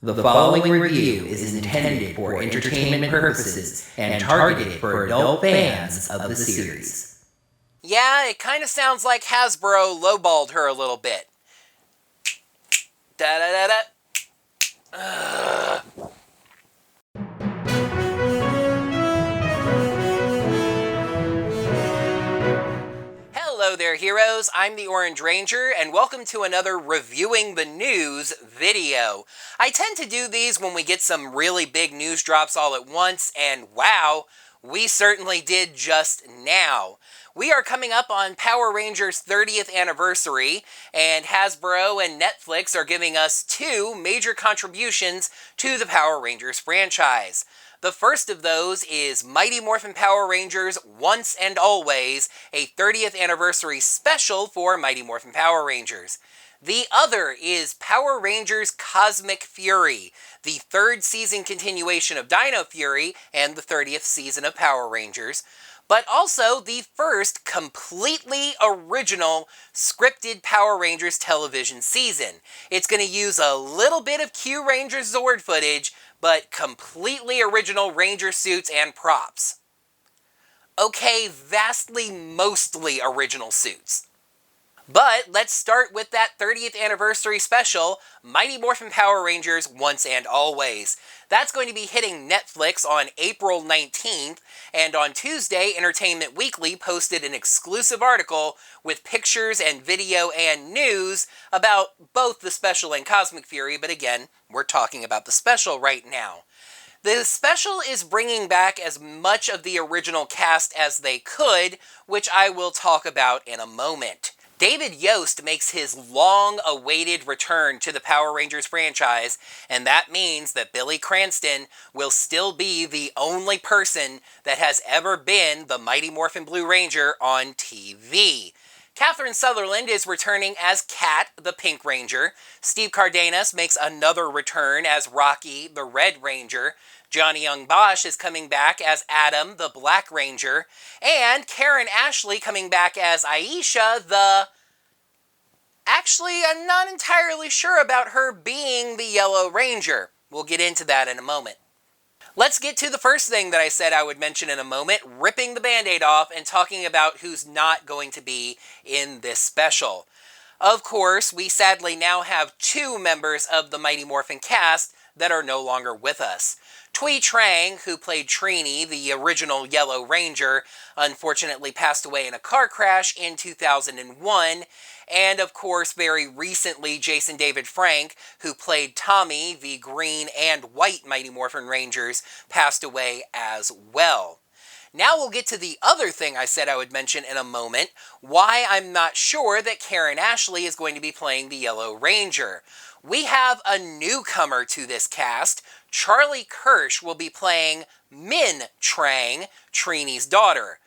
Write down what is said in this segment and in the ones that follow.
The following review is intended for entertainment purposes and targeted for adult fans of the series. Yeah, it kind of sounds like Hasbro lowballed her a little bit. Da-da-da-da. Hello there, heroes. I'm the Orange Ranger, and welcome to another Reviewing the News video. I tend to do these when we get some really big news drops all at once, and wow, we certainly did just now. We are coming up on Power Rangers' 30th anniversary, and Hasbro and Netflix are giving us two major contributions to the Power Rangers franchise. The first of those is Mighty Morphin Power Rangers Once and Always, a 30th anniversary special for Mighty Morphin Power Rangers. The other is Power Rangers Cosmic Fury, the third season continuation of Dino Fury and the 30th season of Power Rangers, but also the first completely original scripted Power Rangers television season. It's going to use a little bit of Q Ranger Zord footage, but completely original Ranger suits and props. Okay, vastly mostly original suits. But let's start with that 30th anniversary special, Mighty Morphin Power Rangers Once and Always. That's going to be hitting Netflix on April 19th, and on Tuesday, Entertainment Weekly posted an exclusive article with pictures and video and news about both the special and Cosmic Fury, but again, we're talking about the special right now. The special is bringing back as much of the original cast as they could, which I will talk about in a moment. David Yost makes his long-awaited return to the Power Rangers franchise, and that means that Billy Cranston will still be the only person that has ever been the Mighty Morphin Blue Ranger on TV. Catherine Sutherland is returning as Kat, the Pink Ranger. Steve Cardenas makes another return as Rocky, the Red Ranger. Johnny Young Bosch is coming back as Adam, the Black Ranger. And Karen Ashley coming back as Aisha, the... Actually, I'm not entirely sure about her being the Yellow Ranger. We'll get into that in a moment. Let's get to the first thing that I said I would mention in a moment, ripping the Band-Aid off and talking about who's not going to be in this special. Of course, we sadly now have two members of the Mighty Morphin cast that are no longer with us. Thuy Trang, who played Trini, the original Yellow Ranger, unfortunately passed away in a car crash in 2001, and of course, very recently, Jason David Frank, who played Tommy, the Green and White Mighty Morphin Rangers, passed away as well. Now we'll get to the other thing I said I would mention in a moment, why I'm not sure that Karen Ashley is going to be playing the Yellow Ranger. We have a newcomer to this cast. Charlie Kirsch will be playing Min Trang, Trini's daughter.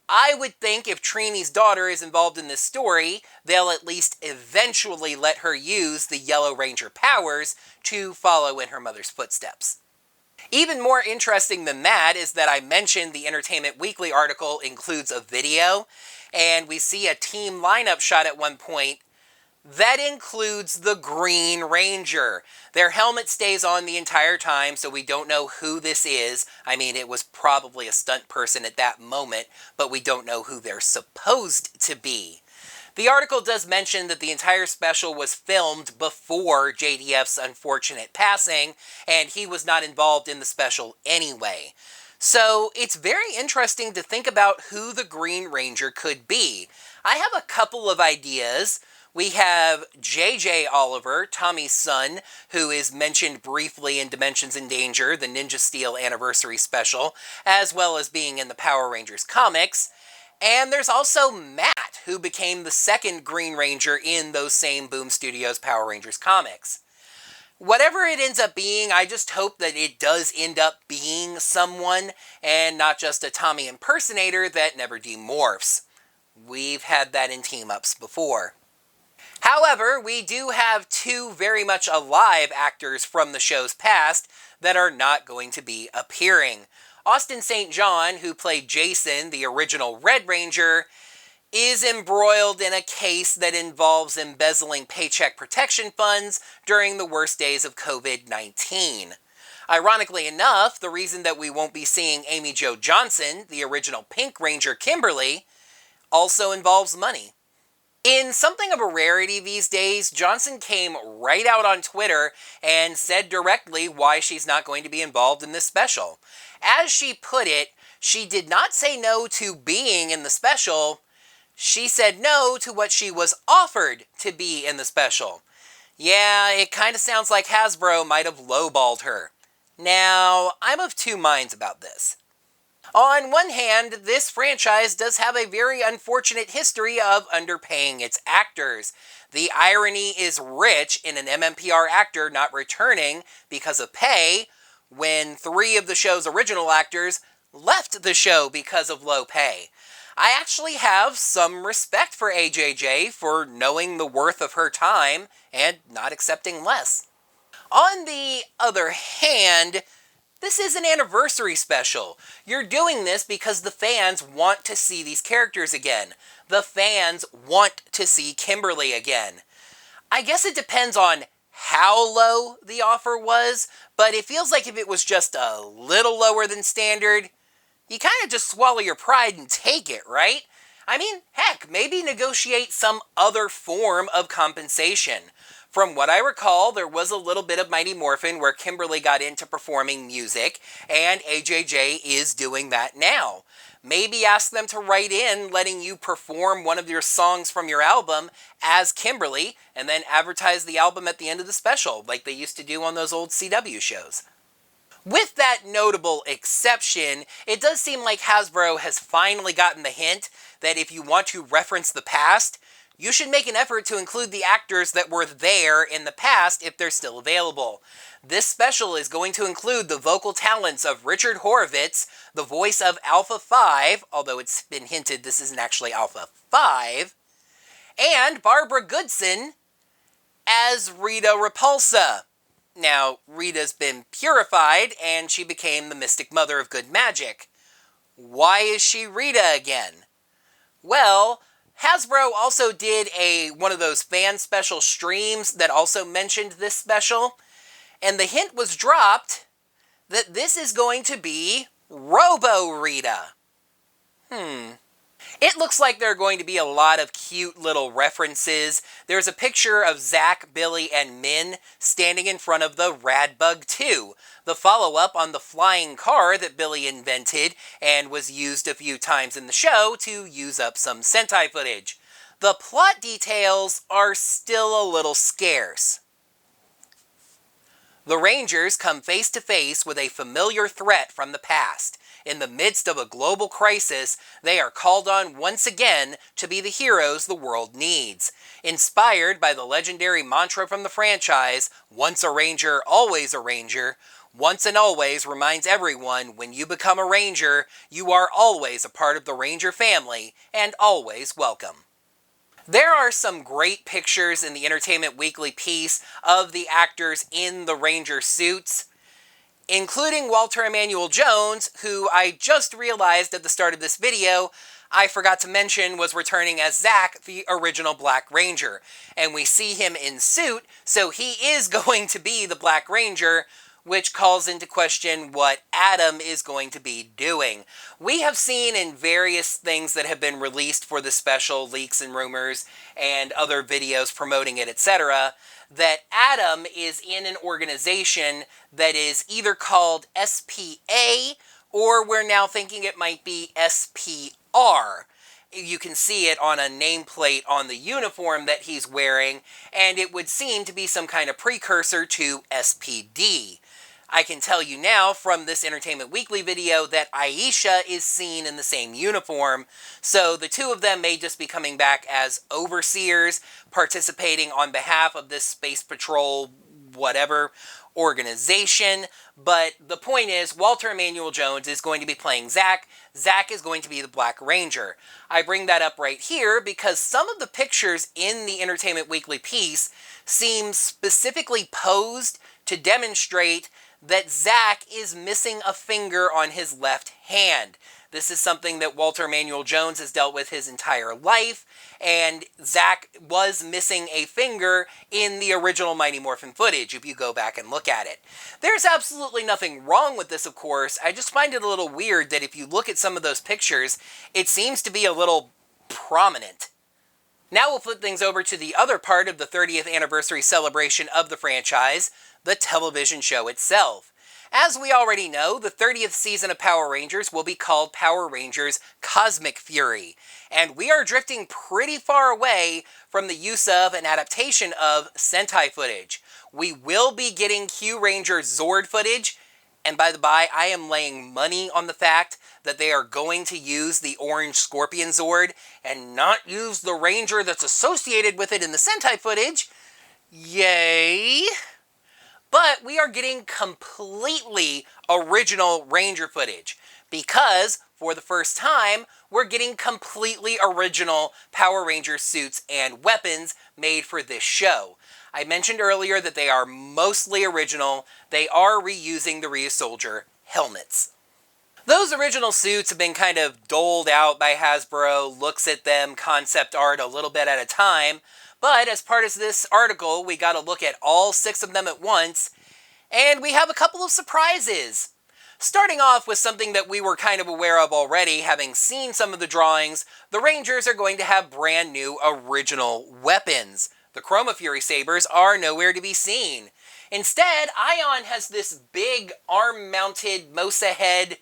I would think if Trini's daughter is involved in this story, they'll at least eventually let her use the Yellow Ranger powers to follow in her mother's footsteps. Even more interesting than that is that I mentioned the Entertainment Weekly article includes a video, and we see a team lineup shot at one point that includes the Green Ranger. Their helmet stays on the entire time, so we don't know who this is. I mean, it was probably a stunt person at that moment, but we don't know who they're supposed to be. The article does mention that the entire special was filmed before JDF's unfortunate passing, and he was not involved in the special anyway. So it's very interesting to think about who the Green Ranger could be. I have a couple of ideas. We have J.J. Oliver, Tommy's son, who is mentioned briefly in Dimensions in Danger, the Ninja Steel Anniversary Special, as well as being in the Power Rangers comics. And there's also Matt, who became the second Green Ranger in those same Boom Studios Power Rangers comics. Whatever it ends up being, I just hope that it does end up being someone, and not just a Tommy impersonator that never demorphs. We've had that in team-ups before. However, we do have two very much alive actors from the show's past that are not going to be appearing. Austin St. John, who played Jason, the original Red Ranger, is embroiled in a case that involves embezzling paycheck protection funds during the worst days of COVID-19. Ironically enough, the reason that we won't be seeing Amy Jo Johnson, the original Pink Ranger Kimberly, also involves money. In something of a rarity these days, Johnson came right out on Twitter and said directly why she's not going to be involved in this special. As she put it, she did not say no to being in the special. She said no to what she was offered to be in the special. Yeah, it kind of sounds like Hasbro might have lowballed her. Now, I'm of two minds about this. On one hand, this franchise does have a very unfortunate history of underpaying its actors. The irony is rich in an MMPR actor not returning because of pay, when 3 of the show's original actors left the show because of low pay. I actually have some respect for AJJ for knowing the worth of her time and not accepting less. On the other hand, this is an anniversary special. You're doing this because the fans want to see these characters again. The fans want to see Kimberly again. I guess it depends on how low the offer was, but it feels like if it was just a little lower than standard, you kind of just swallow your pride and take it, right? I mean, heck, maybe negotiate some other form of compensation. From what I recall, there was a little bit of Mighty Morphin where Kimberly got into performing music, and AJJ is doing that now. Maybe ask them to write in letting you perform one of your songs from your album as Kimberly, and then advertise the album at the end of the special, like they used to do on those old CW shows. With that notable exception, it does seem like Hasbro has finally gotten the hint that if you want to reference the past, you should make an effort to include the actors that were there in the past if they're still available. This special is going to include the vocal talents of Richard Horvitz, the voice of Alpha 5, although it's been hinted this isn't actually Alpha 5, and Barbara Goodson as Rita Repulsa. Now, Rita's been purified, and she became the Mystic Mother of Good Magic. Why is she Rita again? Well, Hasbro also did one of those fan special streams that also mentioned this special, and the hint was dropped that this is going to be Robo-Rita. It looks like there are going to be a lot of cute little references. There's a picture of Zack, Billy, and Min standing in front of the Radbug 2, the follow-up on the flying car that Billy invented and was used a few times in the show to use up some Sentai footage. The plot details are still a little scarce. The Rangers come face to face with a familiar threat from the past. In the midst of a global crisis, they are called on once again to be the heroes the world needs. Inspired by the legendary mantra from the franchise, once a Ranger, always a Ranger, once and always reminds everyone when you become a Ranger, you are always a part of the Ranger family and always welcome. There are some great pictures in the Entertainment Weekly piece of the actors in the Ranger suits, including Walter Emanuel Jones, who I just realized at the start of this video I forgot to mention was returning as Zack, the original Black Ranger. And we see him in suit, so he is going to be the Black Ranger, which calls into question what Adam is going to be doing. We have seen in various things that have been released for the special, leaks and rumors, and other videos promoting it, etc., that Adam is in an organization that is either called SPA, or we're now thinking it might be SPR. You can see it on a nameplate on the uniform that he's wearing, and it would seem to be some kind of precursor to SPD. I can tell you now from this Entertainment Weekly video that Aisha is seen in the same uniform, so the two of them may just be coming back as overseers, participating on behalf of this Space Patrol whatever organization. But the point is, Walter Emanuel Jones is going to be playing Zack. Zack is going to be the Black Ranger. I bring that up right here because some of the pictures in the Entertainment Weekly piece seem specifically posed to demonstrate that Zach is missing a finger on his left hand. This is something that Walter Emanuel Jones has dealt with his entire life, and Zach was missing a finger in the original Mighty Morphin footage, if you go back and look at it. There's absolutely nothing wrong with this, of course. I just find it a little weird that if you look at some of those pictures, it seems to be a little prominent. Now we'll flip things over to the other part of the 30th anniversary celebration of the franchise, the television show itself. As we already know, the 30th season of Power Rangers will be called Power Rangers Cosmic Fury, and we are drifting pretty far away from the use of an adaptation of Sentai footage. We will be getting Q Ranger Zord footage, and by the by, I am laying money on the fact that they are going to use the Orange Scorpion Zord and not use the Ranger that's associated with it in the Sentai footage. Yay! But we are getting completely original Ranger footage because, for the first time, we're getting completely original Power Ranger suits and weapons made for this show. I mentioned earlier that they are mostly original. They are reusing the Ryusoulger helmets. Those original suits have been kind of doled out by Hasbro, looks at them, concept art a little bit at a time, but as part of this article, we got to look at all 6 of them at once, and we have a couple of surprises. Starting off with something that we were kind of aware of already, having seen some of the drawings, the Rangers are going to have brand new original weapons. The Chroma Fury sabers are nowhere to be seen. Instead, Ion has this big arm-mounted Mosa head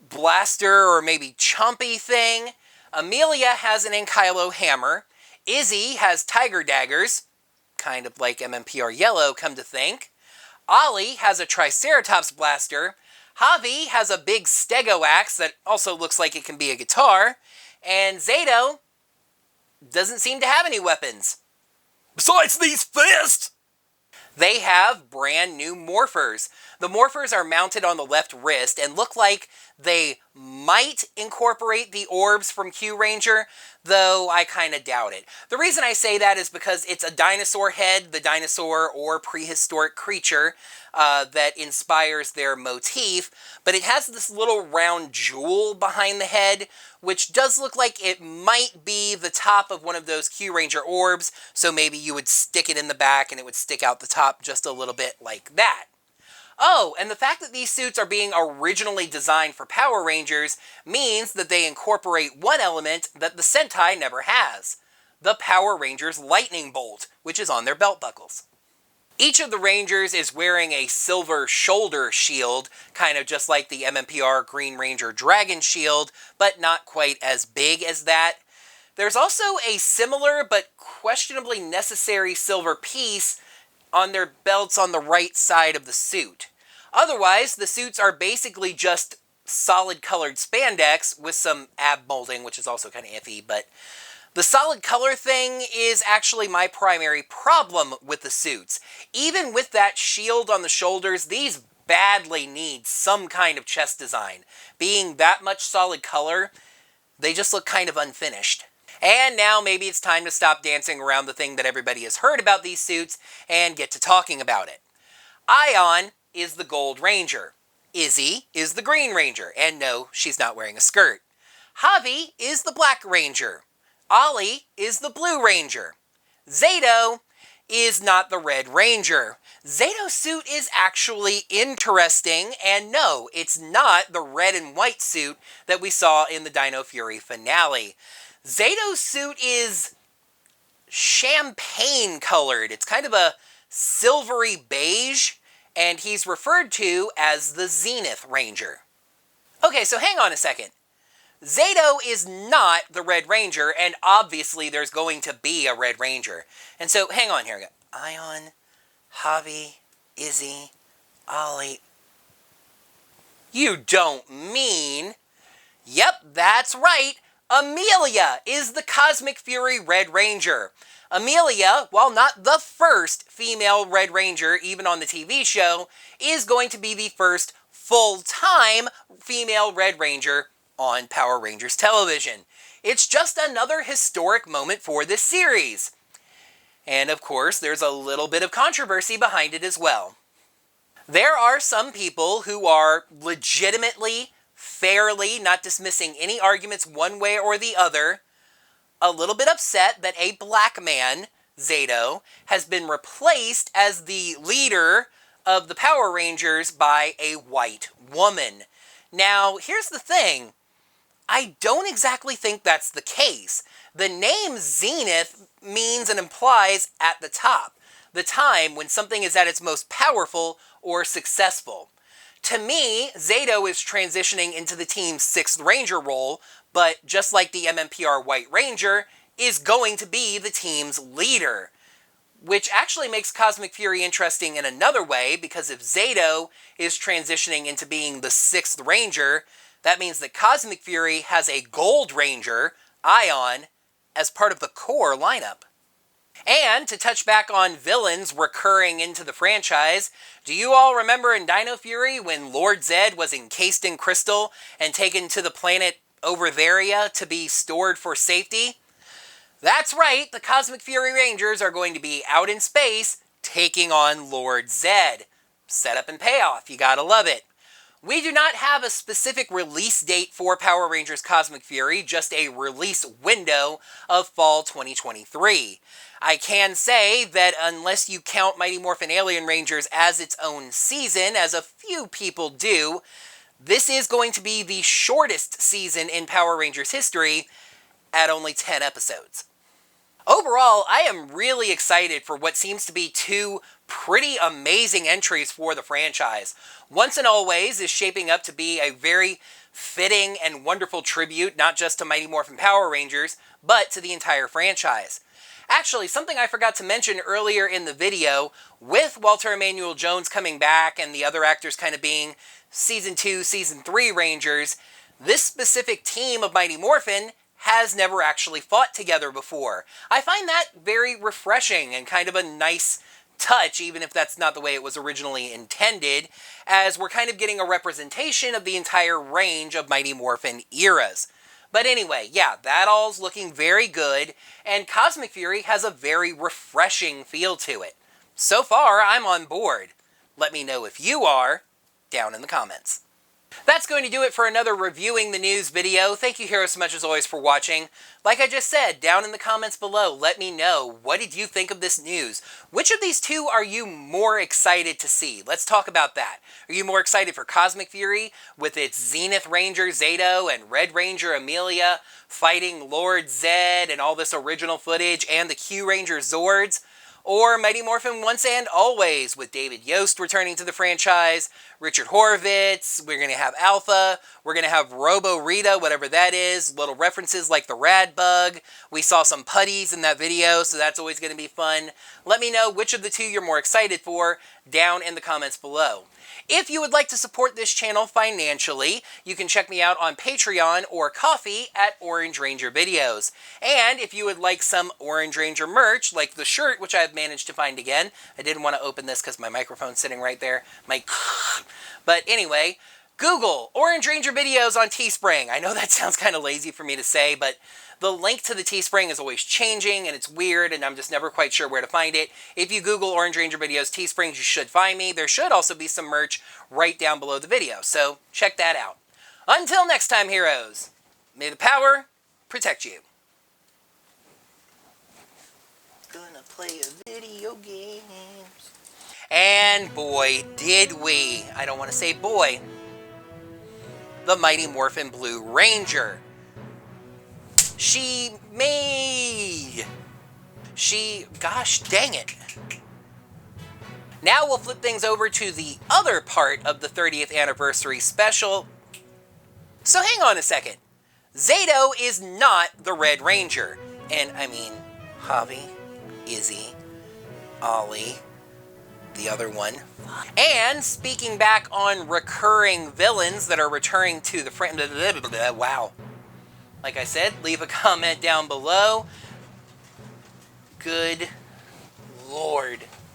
blaster or maybe chompy thing. Amelia has an Enkylo hammer. Izzy has tiger daggers, kind of like MMPR Yellow, come to think. Ollie has a Triceratops blaster. Javi has a big stego axe that also looks like it can be a guitar. And Zato doesn't seem to have any weapons. Besides these fists! They have brand new morphers. The morphers are mounted on the left wrist and look like they might incorporate the orbs from Q Ranger, though I kind of doubt it. The reason I say that is because it's a dinosaur head, the dinosaur or prehistoric creature that inspires their motif, but it has this little round jewel behind the head, which does look like it might be the top of one of those Q Ranger orbs, so maybe you would stick it in the back and it would stick out the top just a little bit like that. Oh, and the fact that these suits are being originally designed for Power Rangers means that they incorporate one element that the Sentai never has: the Power Rangers Lightning Bolt, which is on their belt buckles. Each of the Rangers is wearing a silver shoulder shield, kind of just like the MMPR Green Ranger Dragon Shield, but not quite as big as that. There's also a similar but questionably necessary silver piece on their belts on the right side of the suit. Otherwise, the suits are basically just solid colored spandex with some ab molding, which is also kind of iffy, but the solid color thing is actually my primary problem with the suits. Even with that shield on the shoulders, these badly need some kind of chest design. Being that much solid color, they just look kind of unfinished. And now maybe it's time to stop dancing around the thing that everybody has heard about these suits and get to talking about it. Ion is the Gold Ranger. Izzy is the Green Ranger, and no, she's not wearing a skirt. Javi is the Black Ranger. Ollie is the Blue Ranger. Zato is not the Red Ranger. Zato's suit is actually interesting, and no, it's not the red and white suit that we saw in the Dino Fury finale. Zato's suit is champagne colored. It's kind of a silvery beige, and he's referred to as the Zenith Ranger. Okay, so hang on a second. Zato is not the Red Ranger, and obviously there's going to be a Red Ranger. And so, hang on here. Ion, Javi, Izzy, Ollie. You don't mean... Yep, that's right. Amelia is the Cosmic Fury Red Ranger. Amelia, while not the first female Red Ranger, even on the TV show, is going to be the first full-time female Red Ranger on Power Rangers television. It's just another historic moment for this series. And of course, there's a little bit of controversy behind it as well. There are some people who are legitimately, fairly, not dismissing any arguments one way or the other, a little bit upset that a black man, Zato, has been replaced as the leader of the Power Rangers by a white woman. Now, here's the thing. I don't exactly think that's the case. The name Zenith means and implies at the top, the time when something is at its most powerful or successful. To me, Zato is transitioning into the team's 6th Ranger role, but just like the MMPR White Ranger, is going to be the team's leader. Which actually makes Cosmic Fury interesting in another way, because if Zato is transitioning into being the 6th Ranger, that means that Cosmic Fury has a Gold Ranger, Ion, as part of the core lineup. And to touch back on villains recurring into the franchise, do you all remember in Dino Fury when Lord Zed was encased in crystal and taken to the planet Overvaria to be stored for safety? That's right, the Cosmic Fury Rangers are going to be out in space taking on Lord Zed. Setup and payoff, you gotta love it. We do not have a specific release date for Power Rangers Cosmic Fury, just a release window of fall 2023. I can say that unless you count Mighty Morphin Alien Rangers as its own season, as a few people do, this is going to be the shortest season in Power Rangers history at only 10 episodes. Overall, I am really excited for what seems to be 2 pretty amazing entries for the franchise. Once and Always is shaping up to be a very fitting and wonderful tribute, not just to Mighty Morphin Power Rangers, but to the entire franchise. Actually, something I forgot to mention earlier in the video, with Walter Emanuel Jones coming back and the other actors kind of being Season 2, Season 3 Rangers, this specific team of Mighty Morphin has never actually fought together before. I find that very refreshing and kind of a nice touch, even if that's not the way it was originally intended, as we're kind of getting a representation of the entire range of Mighty Morphin eras. But anyway, yeah, that all's looking very good, and Cosmic Fury has a very refreshing feel to it. So far, I'm on board. Let me know if you are, down in the comments. That's going to do it for another Reviewing the News video. Thank you, heroes, so much as always for watching. Like I just said, down in the comments below, let me know, what did you think of this news? Which of these 2 are you more excited to see? Let's talk about that. Are you more excited for Cosmic Fury, with its Zenith Ranger Zato and Red Ranger Amelia fighting Lord Zed and all this original footage and the Q Ranger Zords? Or Mighty Morphin Once and Always, with David Yost returning to the franchise, Richard Horvitz, we're going to have Alpha, we're going to have Robo Rita, whatever that is, little references like the Rad Bug. We saw some putties in that video, so that's always going to be fun. Let me know which of the 2 you're more excited for down in the comments below. If you would like to support this channel financially, you can check me out on Patreon or Ko-fi at Orange Ranger Videos. And if you would like some Orange Ranger merch, like the shirt, which I've managed to find again, I didn't want to open this because my microphone's sitting right there. But anyway, Google Orange Ranger Videos on Teespring. I know that sounds kind of lazy for me to say, but the link to the Teespring is always changing, and it's weird, and I'm just never quite sure where to find it. If you Google Orange Ranger Videos Teespring, you should find me. There should also be some merch right down below the video, so check that out. Until next time, heroes, may the power protect you. Gonna play a video game. And boy, did we. I don't want to say boy. The Mighty Morphin Blue Ranger. Gosh dang it. Now we'll flip things over to the other part of the 30th anniversary special. So hang on a second. Zato is not the Red Ranger. And I mean, Javi, Izzy, Ollie, the other one. And speaking back on recurring villains that are returning to the wow. Like I said, leave a comment down below. Good Lord.